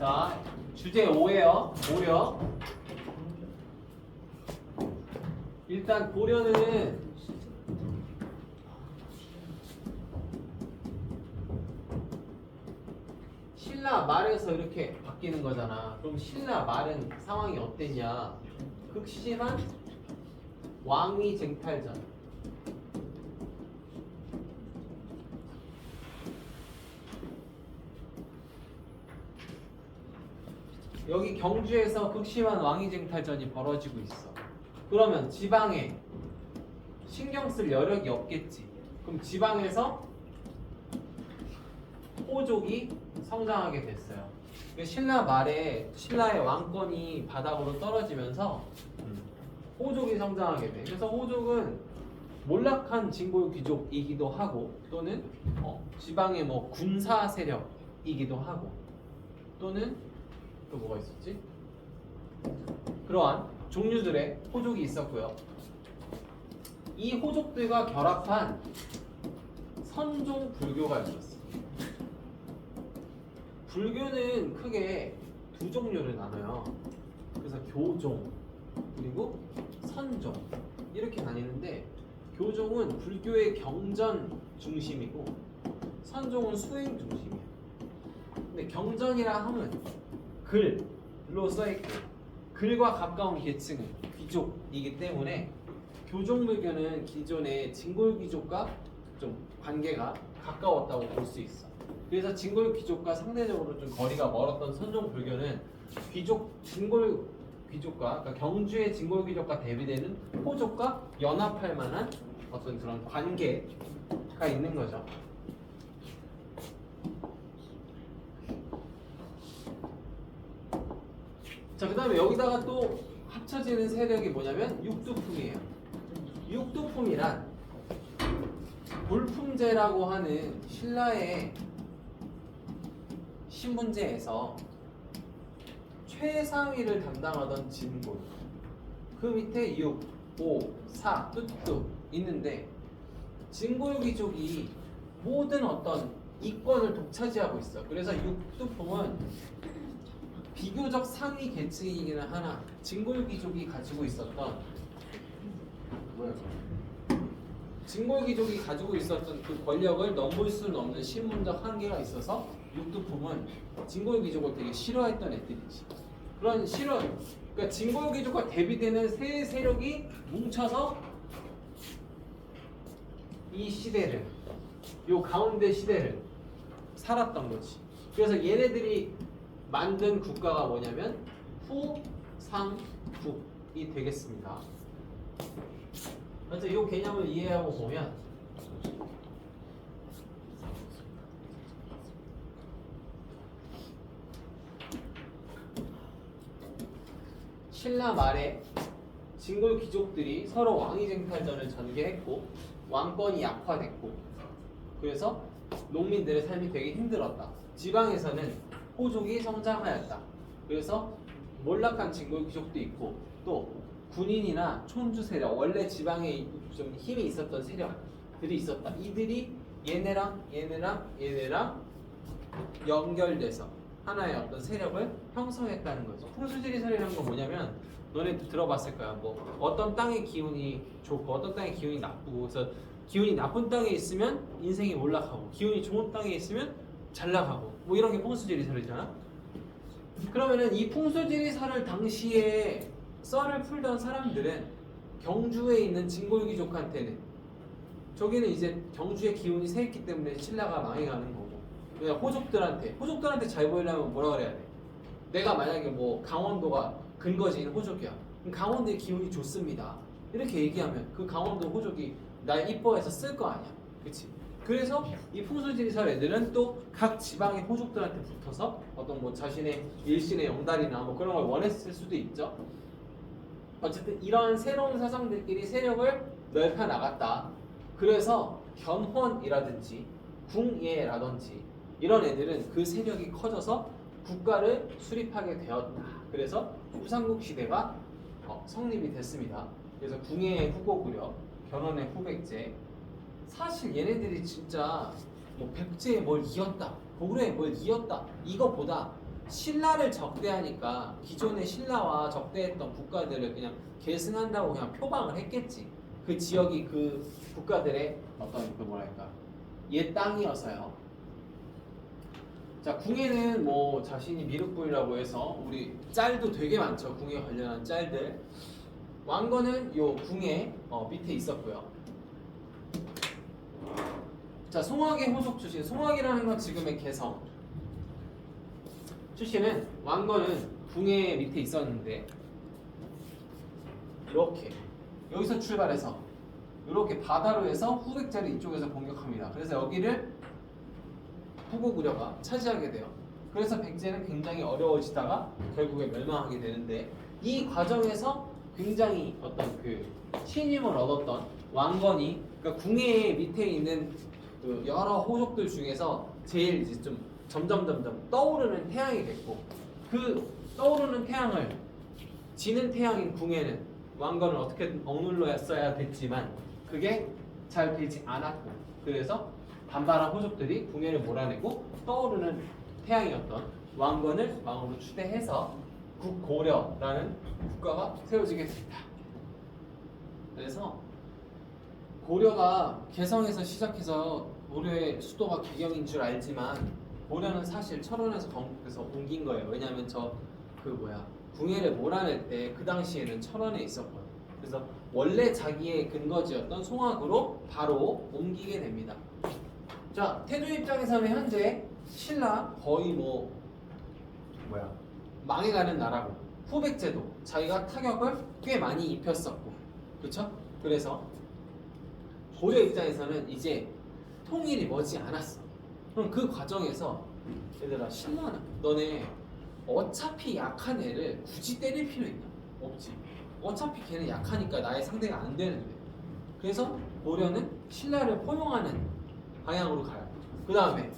자, 주제 5예요. 고려. 일단 고려는 신라 말에서 이렇게 바뀌는 거잖아. 그럼 신라 말은 상황이 어땠냐? 극심한 왕위 쟁탈전. 여기 경주에서 극심한 왕위 쟁탈전이 벌어지고 있어. 그러면 지방에 신경 쓸 여력이 없겠지. 그럼 지방에서 호족이 성장하게 됐어요. 신라 말에 신라의 왕권이 바닥으로 떨어지면서 호족이 성장하게 돼. 그래서 호족은 몰락한 진골 귀족이기도 하고 또는 지방의 뭐 군사 세력이기도 하고 또는 또 뭐가 있었지? 그러한 종류들의 호족이 있었고요. 이 호족들과 결합한 선종 불교가 있었어요. 불교는 크게 두 종류를 나눠요. 그래서 교종 그리고 선종 이렇게 나뉘는데 교종은 불교의 경전 중심이고 선종은 수행 중심이에요. 근데 경전이라 하면 글로 써있고 글과 가까운 계층은 귀족이기 때문에 교종불교는 기존의 진골귀족과 좀 관계가 가까웠다고 볼 수 있어. 그래서 진골귀족과 상대적으로 좀 거리가 멀었던 선종불교는 진골귀족과 그러니까 경주의 진골귀족과 대비되는 호족과 연합할 만한 어떤 그런 관계가 있는 거죠. 자, 그 다음에 여기다가 또 합쳐지는 세력이 뭐냐면 육두품이에요. 육두품이란 불품제라고 하는 신라의 신분제에서 최상위를 담당하던 진골, 그 밑에 6, 5, 4, 뚜뚜 있는데 진골 귀족이 모든 어떤 이권을 독차지하고 있어. 그래서 육두품은 비교적 상위 계층이기는 하나 진골 귀족이 가지고 있었던 진골 귀족이 가지고 있었던 그 권력을 넘볼 수는 없는 신분적 한계가 있어서 육두품은 진골 귀족을 되게 싫어했던 애들이지. 그런 그러니까 진골 귀족과 대비되는 세 세력이 뭉쳐서 이 시대를 요 가운데 시대를 살았던 거지. 그래서 얘네들이 만든 국가가 뭐냐면 후상국이 되겠습니다. 그래서 이 개념을 이해하고 보면 신라 말에 진골 귀족들이 서로 왕위쟁탈전을 전개했고 왕권이 약화됐고 그래서 농민들의 삶이 되게 힘들었다. 지방에서는 호족이 성장하였다. 그래서 몰락한 진골 귀족도 있고 또 군인이나 촌주 세력, 원래 지방에 좀 힘이 있었던 세력들이 있었다. 이들이 얘네랑 연결돼서 하나의 어떤 세력을 형성했다는 거죠. 풍수지리설이라는 건 뭐냐면 너네도 들어봤을 거야. 뭐 어떤 땅의 기운이 좋고 어떤 땅의 기운이 나쁘고 그래서 기운이 나쁜 땅에 있으면 인생이 올라가고 기운이 좋은 땅에 있으면 잘 나가고 뭐 이런 게 풍수지리설이잖아. 그러면은 이 풍수지리설을 당시에 썰을 풀던 사람들은 경주에 있는 진골귀족한테는 저기는 이제 경주의 기운이 세있기 때문에 신라가 망해가는 거고 그냥 호족들한테 잘 보이려면 뭐라 그래야 돼? 내가 만약에 뭐 강원도가 근거지인 호족이야. 그럼 강원도의 기운이 좋습니다. 이렇게 얘기하면 그 강원도 호족이 날 이뻐해서 쓸 거 아니야. 그치? 그래서 이 풍수지리설 애들은 또 각 지방의 호족들한테 붙어서 어떤 뭐 자신의 일신의 영달이나 뭐 그런 걸 원했을 수도 있죠. 어쨌든 이런 새로운 사상들끼리 세력을 넓혀 나갔다. 그래서 견훤이라든지 궁예라든지 이런 애들은 그 세력이 커져서 국가를 수립하게 되었다. 그래서 후삼국 시대가 성립이 됐습니다. 그래서 궁예의 후고구려, 견훤의 후백제. 사실 얘네들이 진짜 뭐 백제에 뭘 이었다, 고구려에 뭘 이었다 이거보다 신라를 적대하니까 기존의 신라와 적대했던 국가들을 그냥 계승한다고 그냥 표방을 했겠지. 그 지역이 그 국가들의 어떤 그 뭐랄까 옛 땅이어서요. 자, 궁예는 뭐 자신이 미륵불이라고 해서 우리 짤도 되게 많죠. 궁예 관련한 짤들. 왕건은 요 궁예 밑에 있었고요. 자, 송악의 호속 출신. 송악이라는 건 지금의 개성 출신은 왕건은 궁예 밑에 있었는데 이렇게 여기서 출발해서 이렇게 바다로 해서 후백제를 이쪽에서 공격합니다. 그래서 여기를 후고구려가 차지하게 돼요. 그래서 백제는 굉장히 어려워지다가 결국에 멸망하게 되는데 이 과정에서 굉장히 어떤 그 신임을 얻었던 왕건이 그러니까 궁예 밑에 있는 그 여러 호족들 중에서 제일 이제 좀 점점 떠오르는 태양이 됐고 그 떠오르는 태양을 지는 태양인 궁예는 왕건을 어떻게 억눌렀어야 됐지만 그게 잘 되지 않았고 그래서 반발한 호족들이 궁예를 몰아내고 떠오르는 태양이었던 왕건을 왕으로 추대해서 국고려라는 국가가 세워지게 됩니다. 그래서 고려가 개성에서 시작해서 고려의 수도가 개경인 줄 알지만 고려는 사실 철원에서 옮긴 거예요. 왜냐하면 궁예를 몰아낼 때 그 당시에는 철원에 있었거든요. 그래서 원래 자기의 근거지였던 송악으로 바로 옮기게 됩니다. 자, 태조 입장에서는 현재 신라 거의 망해가는 나라고 후백제도 자기가 타격을 꽤 많이 입혔었고 그렇죠? 그래서 고려 입장에서는 이제 통일이 머지 않았어. 그럼 그 과정에서 얘들아 신라는 너네 어차피 약한 애를 굳이 때릴 필요 있나? 없지. 어차피 걔는 약하니까 나의 상대가 안 되는데. 그래서 고려는 신라를 포용하는 방향으로 가요. 그 다음에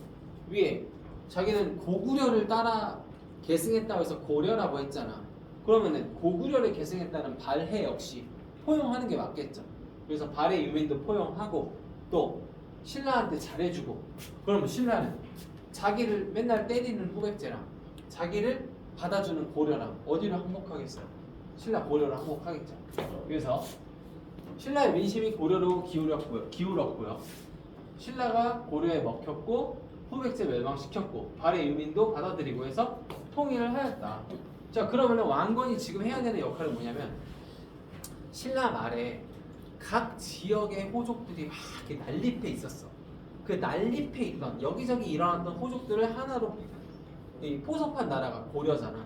위에 자기는 고구려를 따라 계승했다고 해서 고려라고 했잖아. 그러면은 고구려를 계승했다는 발해 역시 포용하는 게 맞겠죠. 그래서 발해 유민도 포용하고 또 신라한테 잘해주고 그러면 신라는 자기를 맨날 때리는 후백제랑 자기를 받아주는 고려랑 어디를 항복하겠어요? 신라 고려를 항복하겠죠. 그래서 신라의 민심이 고려로 기울었고요. 신라가 고려에 먹혔고 후백제 멸망시켰고 발해 유민도 받아들이고 해서 통일을 하였다. 자, 그러면 왕건이 지금 해야 되는 역할은 뭐냐면 신라 말에 각 지역의 호족들이 막 이렇게 난립해 있었어. 그 난립해 있던 여기저기 일어났던 호족들을 하나로 포섭한 나라가 고려잖아.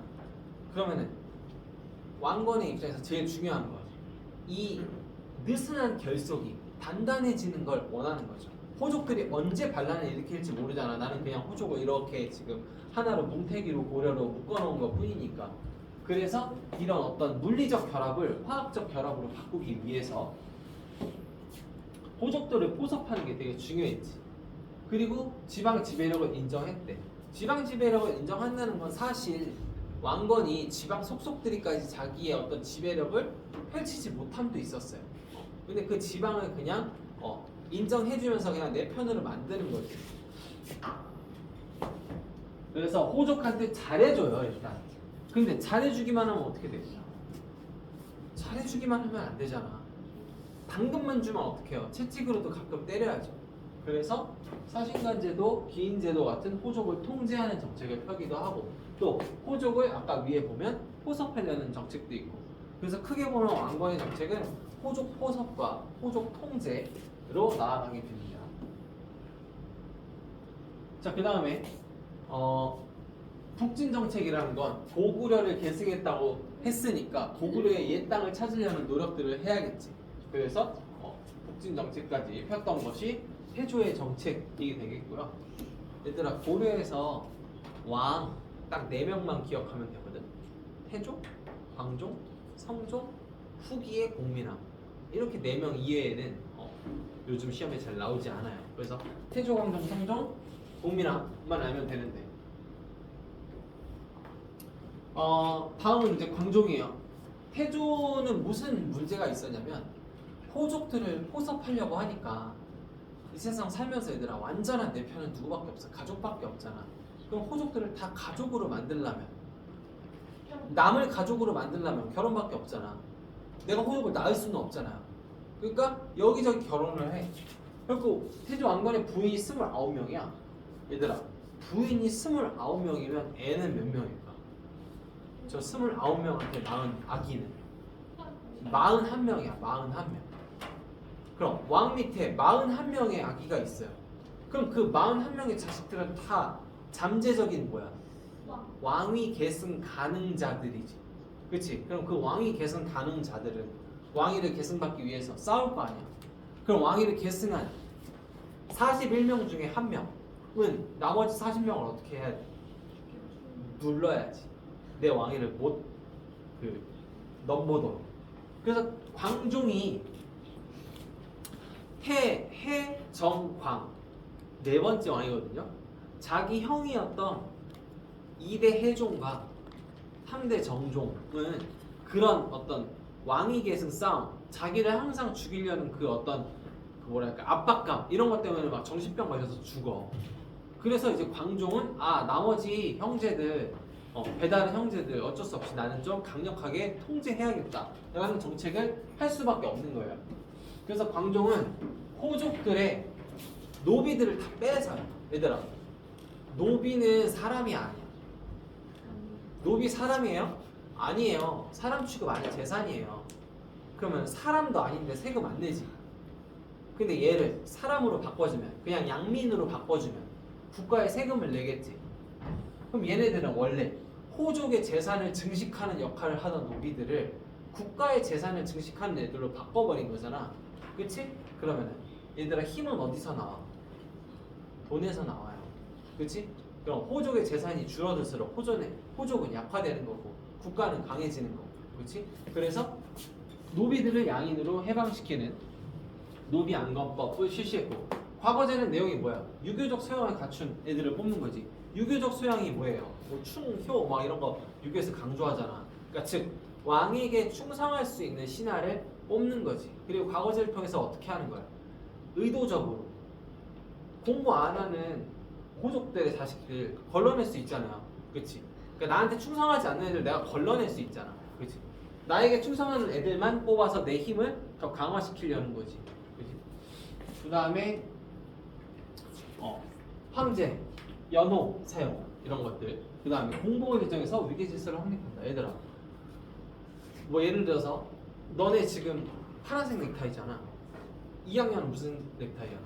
그러면은 왕건의 입장에서 제일 중요한 거 이 느슨한 결속이 단단해지는 걸 원하는 거죠. 호족들이 언제 반란을 일으킬지 모르잖아. 나는 그냥 호족을 이렇게 지금 하나로 뭉태기로 고려로 묶어놓은 것 뿐이니까. 그래서 이런 어떤 물리적 결합을 화학적 결합으로 바꾸기 위해서 호족들을 포섭하는 게 되게 중요했지. 그리고 지방 지배력을 인정했대. 지방 지배력을 인정한다는 건 사실 왕건이 지방 속속들이까지 자기의 어떤 지배력을 펼치지 못함도 있었어요. 근데 그 지방을 그냥 인정해주면서 그냥 내 편으로 만드는 거지. 그래서 호족한테 잘해줘요 일단. 근데 잘해주기만 하면 어떻게 되냐? 잘해주기만 하면 안 되잖아. 당근만 주면 어떡해요? 채찍으로도 가끔 때려야죠. 그래서 사신간제도, 기인제도 같은 호족을 통제하는 정책을 펴기도 하고 또 호족을 아까 위에 보면 포섭하려는 정책도 있고 그래서 크게 보면 왕건의 정책은 호족 포섭과 호족 통제로 나아가게 됩니다. 자, 그 다음에 북진 정책이라는 건 고구려를 계승했다고 했으니까 고구려의 옛 땅을 찾으려는 노력들을 해야겠지. 그래서 북진 정책까지 폈던 것이 태조의 정책이 되겠고요. 얘들아 고려에서 왕 딱 4명만 기억하면 되거든. 태조, 광종, 성종, 후기의 공민왕 이렇게 4명 이외에는 요즘 시험에 잘 나오지 않아요. 그래서 태조, 광종, 성종, 공민왕만 알면 되는데 다음은 이제 광종이에요. 태조는 무슨 문제가 있었냐면 호족들을 포섭하려고 하니까 이 세상 살면서 얘들아 완전한 내 편은 누구밖에 없어. 가족밖에 없잖아. 그럼 호족들을 다 가족으로 만들려면 남을 가족으로 만들려면 결혼밖에 없잖아. 내가 호족을 낳을 수는 없잖아요. 그러니까 여기저기 결혼을 해. 그리고 태조 왕건의 부인이 29명이야. 얘들아, 부인이 29명이면 애는 몇 명일까? 저 29명한테 낳은 아기는 41명이야. 41명. 그럼 왕 밑에 41명의 아기가 있어요. 그럼 그 41명의 자식들은 다 잠재적인 뭐야? 왕위 계승 가능자들이지. 그치? 그럼 그 왕위 계승 가능자들은 왕위를 계승받기 위해서 싸울 거 아니야. 그럼 왕위를 계승한 41명 중에 한 명은 나머지 40명을 어떻게 해야 돼? 눌러야지. 내 왕위를 못 넘보도록. 그래서 광종이 해정광 네 번째 왕이거든요. 자기 형이었던 2대 해종과 3대 정종은 그런 어떤 왕위 계승 싸움, 자기를 항상 죽이려는 그 어떤 뭐랄까 압박감 이런 것 때문에 막 정신병 걸려서 죽어. 그래서 이제 광종은 나머지 형제들 배다른 형제들 어쩔 수 없이 나는 좀 강력하게 통제해야겠다 라는 정책을 할 수밖에 없는 거예요. 그래서 광종은 호족들의 노비들을 다 빼서요. 얘들아, 노비는 사람이 아니야. 노비 사람이에요? 아니에요. 사람 취급 아니야. 재산이에요. 그러면 사람도 아닌데 세금 안 내지. 근데 얘를 사람으로 바꿔주면, 그냥 양민으로 바꿔주면 국가에 세금을 내겠지. 그럼 얘네들은 원래 호족의 재산을 증식하는 역할을 하던 노비들을 국가의 재산을 증식하는 애들로 바꿔버린 거잖아. 그치? 그러면 얘들아 힘은 어디서 나와? 돈에서 나와요. 그치? 그럼 호족의 재산이 줄어들수록 호족은 약화되는 거고 국가는 강해지는 거고. 그치? 그래서 노비들을 양인으로 해방시키는 노비안건법을 실시했고, 과거제는 내용이 뭐야? 유교적 소양을 갖춘 애들을 뽑는 거지. 유교적 소양이 뭐예요? 뭐 충효 막 이런 거 유교에서 강조하잖아. 그러니까 즉 왕에게 충성할 수 있는 신하를 뽑는 거지. 그리고 과거제를 통해서 어떻게 하는 거야? 의도적으로 공부 안 하는 호족들의 자식들 걸러낼 수 있잖아요. 그렇지? 그러니까 나한테 충성하지 않는 애들 내가 걸러낼 수 있잖아. 그렇지? 나에게 충성하는 애들만 뽑아서 내 힘을 더 강화시키려는 거지. 그렇지? 그 다음에 황제, 연호 사용 이런 것들. 그 다음에 공복을 제정해서 위계질서를 확립한다. 얘들아, 뭐 예를 들어서 너네 지금 파란색 넥타이잖아. 2학년은 무슨 넥타이야?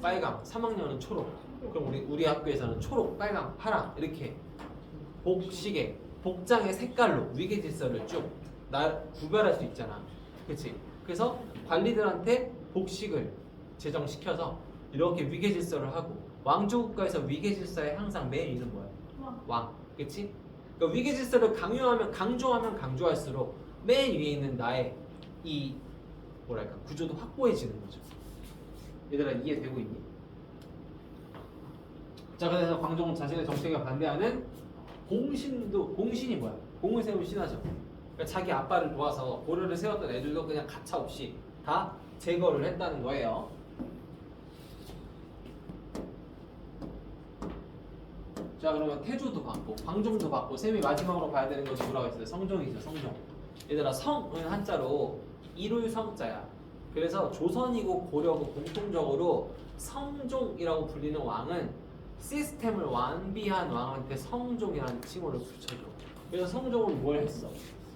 빨강. 3학년은 초록. 그럼 우리 학교에서는 초록, 빨강, 파랑 이렇게 복식의 복장의 색깔로 위계질서를 쭉 구별할 수 있잖아. 그렇지? 그래서 관리들한테 복식을 제정시켜서 이렇게 위계질서를 하고, 왕조국가에서 위계질서에 항상 메인 위는 뭐야? 왕. 그렇지? 그러니까 위계질서를 강조하면 강조할수록 맨 위에 있는 나의 이 뭐랄까 구조도 확고해지는 거죠. 얘들아, 이해되고 있니? 자, 그래서 광종은 자신의 정책에 반대하는 공신이 뭐야? 공을 세운 신하죠. 그러니까 자기 아빠를 도와서 고려를 세웠던 애들도 그냥 가차없이 다 제거를 했다는 거예요. 자, 그러면 태조도 받고 광종도 받고 쌤이 마지막으로 봐야 되는 것이 뭐라고 했어요? 성종이죠. 성종. 얘들아, 성은 한자로 이룰 성자야. 그래서 조선이고 고려고 공통적으로 성종이라고 불리는 왕은 시스템을 완비한 왕한테 성종이라는 칭호를 붙여줘. 그래서 성종은 뭘 했어?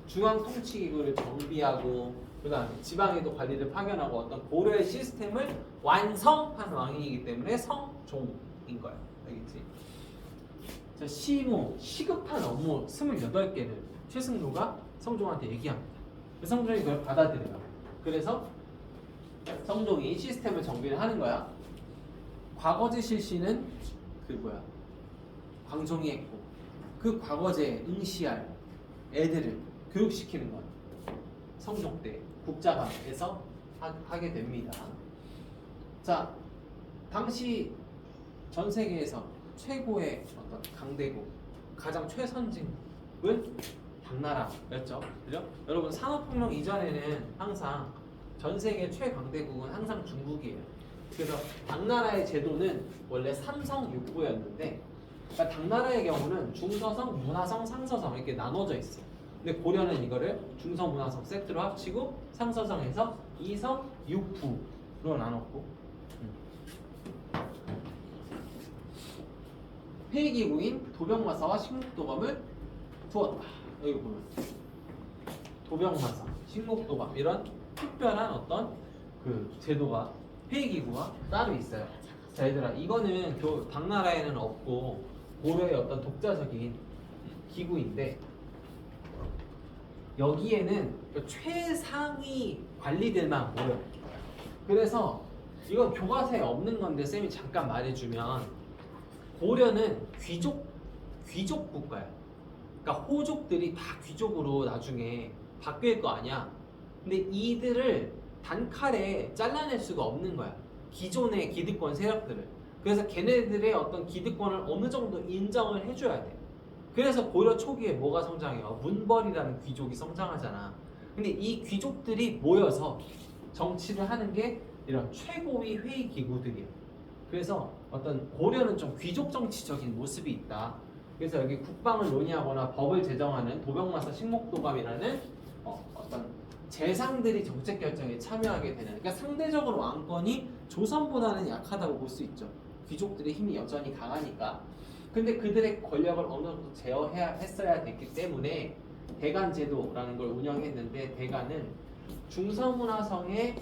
중앙 통치기구를 정비하고 그 다음에 지방에도 관리를 파견하고 어떤 고려의 시스템을 완성한 왕이기 때문에 성종인 거야. 알겠지? 자, 시급한 업무 28개를 최승로가 성종한테 얘기합니다. 성종이 그걸 받아들여요. 그래서 성종이 시스템을 정비를 하는 거야. 과거제 실시는 광종이 했고, 그 과거제에 응시할 애들을 교육시키는 건 성종 때 국자감에서 하게 됩니다. 자, 당시 전 세계에서 최고의 어떤 강대국, 가장 최선진국은 당나라였죠. 그죠? 여러분, 산업혁명 이전에는 항상 전 세계 최강대국은 항상 중국이에요. 그래서 당나라의 제도는 원래 삼성육부였는데 그러니까 당나라의 경우는 중서성, 문화성, 상서성 이렇게 나눠져 있어. 근데 고려는 이거를 중서, 문화성 세트로 합치고 상서성에서 이성, 육부로 나눴고 회의기구인 도병마사와 식목도감을 두었다. 여기 보면 도병마사, 식목도감 이런 특별한 어떤 그 제도가 회의기구가 따로 있어요. 자 얘들아 이거는 당나라에는 없고 고려의 어떤 독자적인 기구인데 여기에는 최상위 관리들만 모여요. 그래서 이건 교과서에 없는 건데 쌤이 잠깐 말해주면 고려는 귀족 국가야. 그러니까 호족들이 다 귀족으로 나중에 바뀔 거 아니야. 근데 이들을 단칼에 잘라낼 수가 없는 거야. 기존의 기득권 세력들을. 그래서 걔네들의 어떤 기득권을 어느 정도 인정을 해줘야 돼. 그래서 고려 초기에 뭐가 성장해요? 문벌이라는 귀족이 성장하잖아. 근데 이 귀족들이 모여서 정치를 하는 게 이런 최고위 회의 기구들이야. 그래서 어떤 고려는 좀 귀족 정치적인 모습이 있다. 그래서 여기 국방을 논의하거나 법을 제정하는 도병마사 식목도감이라는 어떤 재상들이 정책 결정에 참여하게 되는. 그러니까 상대적으로 왕권이 조선보다는 약하다고 볼 수 있죠. 귀족들의 힘이 여전히 강하니까. 근데 그들의 권력을 어느 정도 제어해야 했어야 됐기 때문에 대간 제도라는 걸 운영했는데 대간은 중서문화성의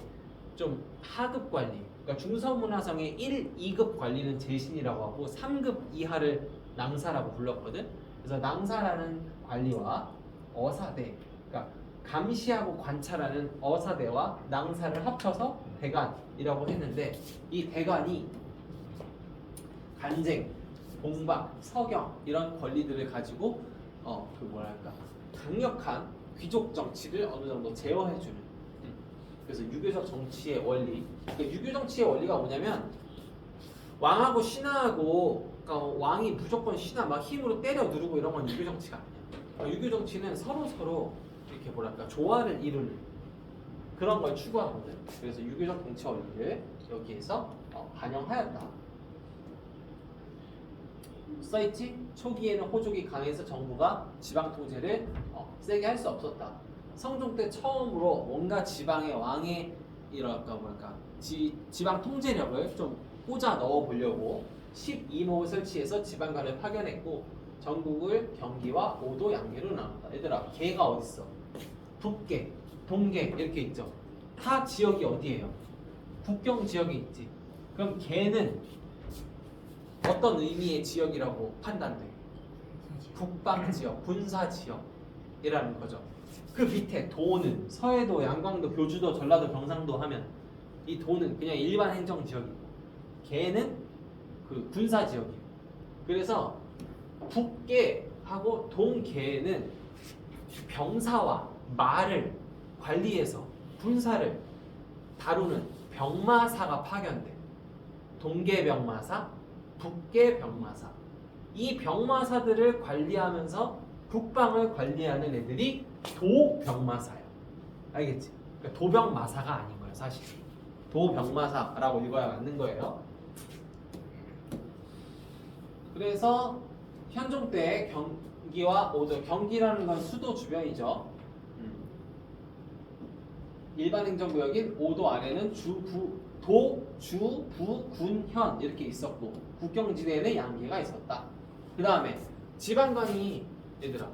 좀 하급 관리, 그러니까 중서문화성의 1, 2급 관리는 제신이라고 하고 3급 이하를 낭사라고 불렀거든. 그래서 낭사라는 관리와 어사대, 그러니까 감시하고 관찰하는 어사대와 낭사를 합쳐서 대간이라고 했는데 이 대간이 간쟁, 공박, 서경 이런 권리들을 가지고 강력한 귀족 정치를 어느 정도 제어해주는. 그래서 유교적 정치의 원리. 그러니까 유교 정치의 원리가 뭐냐면 왕하고 신하하고 그러니까 왕이 무조건 신하 막 힘으로 때려 누르고 이런 건 유교 정치가 아니야. 그러니까 유교 정치는 서로 이렇게 조화를 이루는 그런 걸 추구하거든. 그래서 유교적 정치 원리를 여기에서 반영하였다. 써있지? 초기에는 호족이 강해서 정부가 지방 통제를 세게 할 수 없었다. 성종 때 처음으로 뭔가 지방의 왕의 지방 통제력을 좀 꽂아 넣어 보려고 12모를 설치해서 지방관을 파견했고 전국을 경기와 오도 양계로 나눴다. 얘들아 계가 어딨어? 북계, 동계 이렇게 있죠. 타 지역이 어디예요? 국경 지역에 있지. 그럼 계는 어떤 의미의 지역이라고 판단돼? 북방 지역, 군사 지역이라는 거죠. 그 밑에 도는 서해도, 양광도, 교주도, 전라도, 경상도 하면 이 도는 그냥 일반 행정 지역이고 계는 그 군사 지역이에요. 그래서 북계하고 동계는 병사와 말을 관리해서 군사를 다루는 병마사가 파견돼. 동계 병마사, 북계 병마사. 이 병마사들을 관리하면서 국방을 관리하는 애들이 도병마사야. 알겠지? 그러니까 도병마사가 아닌 거예요, 사실. 도병마사라고 읽어야 맞는 거예요. 그래서 현종 때 경기와 오도, 경기라는 건 수도 주변이죠. 일반 행정구역인 오도 아래는 도, 주, 부, 군, 현 이렇게 있었고 국경지대에는 양계가 있었다. 그 다음에 지방관이 얘들아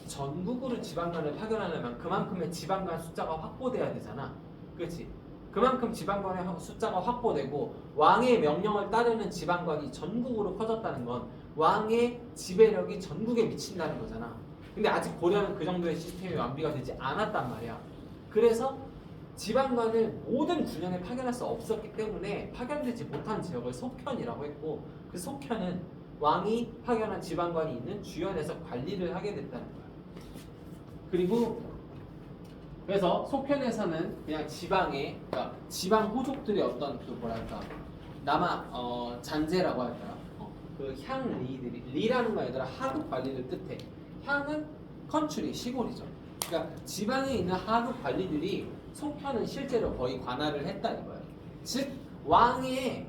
전국으로 지방관을 파견하려면 그만큼의 지방관 숫자가 확보돼야 되잖아. 그렇지? 그만큼 지방관의 숫자가 확보되고 왕의 명령을 따르는 지방관이 전국으로 퍼졌다는 건 왕의 지배력이 전국에 미친다는 거잖아. 근데 아직 고려는 그 정도의 시스템이 완비가 되지 않았단 말이야. 그래서 지방관을 모든 군현에 파견할 수 없었기 때문에 파견되지 못한 지역을 속현이라고 했고 그 속현은 왕이 파견한 지방관이 있는 주현에서 관리를 하게 됐다는 거야. 그리고 그래서 속현에서는 그냥 지방의 그러니까 지방 호족들의 어떤 잔재라고 할까요? 그 향리들이 리라는 거 얘들아 하급 관리를 뜻해. 향은 컨트리 시골이죠. 그러니까 지방에 있는 하급 관리들이 속현은 실제로 거의 관할을 했다 이거예요. 즉 왕의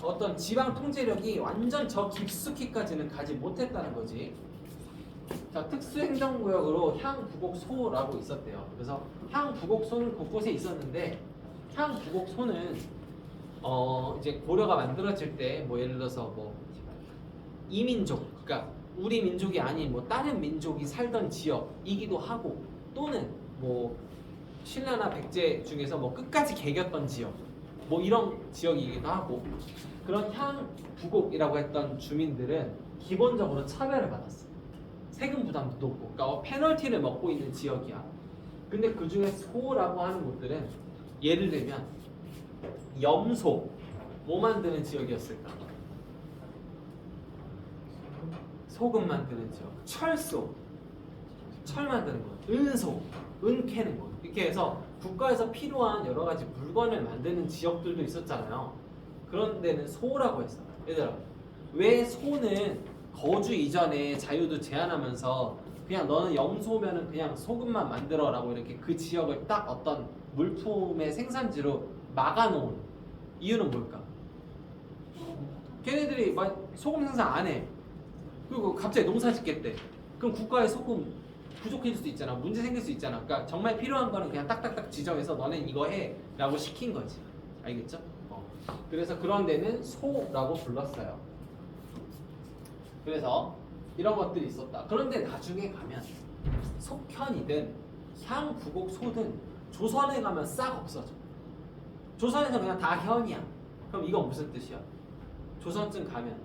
어떤 지방 통제력이 완전 저 깊숙이까지는 가지 못했다는 거지. 자, 특수행정구역으로 향부곡소라고 있었대요. 그래서 향부곡소는 곳곳에 있었는데 향부곡소는 이제 고려가 만들어질 때 뭐 예를 들어서 뭐 이민족, 그러니까 우리 민족이 아닌 뭐 다른 민족이 살던 지역이기도 하고 또는 뭐 신라나 백제 중에서 뭐 끝까지 개겼던 지역 뭐 이런 지역이기도 하고 그런 향부곡이라고 했던 주민들은 기본적으로 차별을 받았어. 세금 부담도 높고 그러니까 페널티를 먹고 있는 지역이야. 근데 그 중에 소라고 하는 곳들은 예를 들면 염소 뭐 만드는 지역이었을까? 소금 만드는 지역, 철소 철 만드는 곳, 은소 은 캐는 곳 이렇게 해서 국가에서 필요한 여러 가지 물건을 만드는 지역들도 있었잖아요. 그런 데는 소라고 했어. 얘들아, 왜 소는 거주 이전에 자유도 제한하면서 그냥 너는 염소면은 그냥 소금만 만들어라고 이렇게 그 지역을 딱 어떤 물품의 생산지로 막아놓은 이유는 뭘까? 걔네들이 막 소금 생산 안 해. 그리고 갑자기 농사 짓겠대. 그럼 국가의 소금 부족해질 수 있잖아. 문제 생길 수 있잖아. 그러니까 정말 필요한 거는 그냥 딱딱딱 지정해서 너넨 이거 해 라고 시킨 거지. 알겠죠? 그래서 그런 데는 소라고 불렀어요. 그래서 이런 것들이 있었다. 그런데 나중에 가면 속현이든 향부곡소든 조선에 가면 싹 없어져. 조선에서 그냥 다 현이야. 그럼 이건 무슨 뜻이야? 조선쯤 가면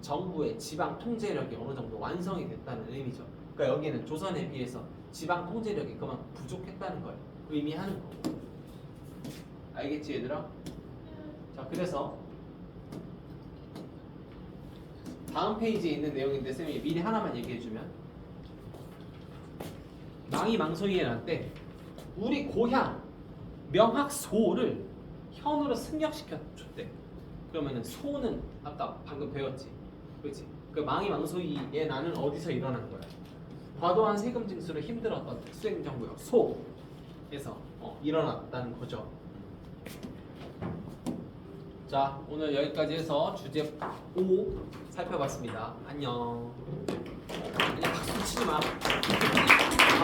정부의 지방 통제력이 어느 정도 완성이 됐다는 의미죠. 그러니까 여기는 조선에 비해서 지방 통제력이 그만큼 부족했다는 걸 의미하는 거고. 알겠지 얘들아? 자, 그래서 다음 페이지에 있는 내용인데 쌤이 미리 하나만 얘기해주면 망이 망소이에 날 때 우리 고향 명학소를 현으로 승격시켜 줬대. 그러면은 소는 아까 방금 배웠지, 그렇지? 그 망이 망소이에 나는 어디서 일어난 거야? 과도한 세금 징수로 힘들었던 특수행정구역 소에서 일어났다는 거죠. 자, 오늘 여기까지 해서 주제 5 살펴봤습니다. 안녕. 그냥 박수 치지 마.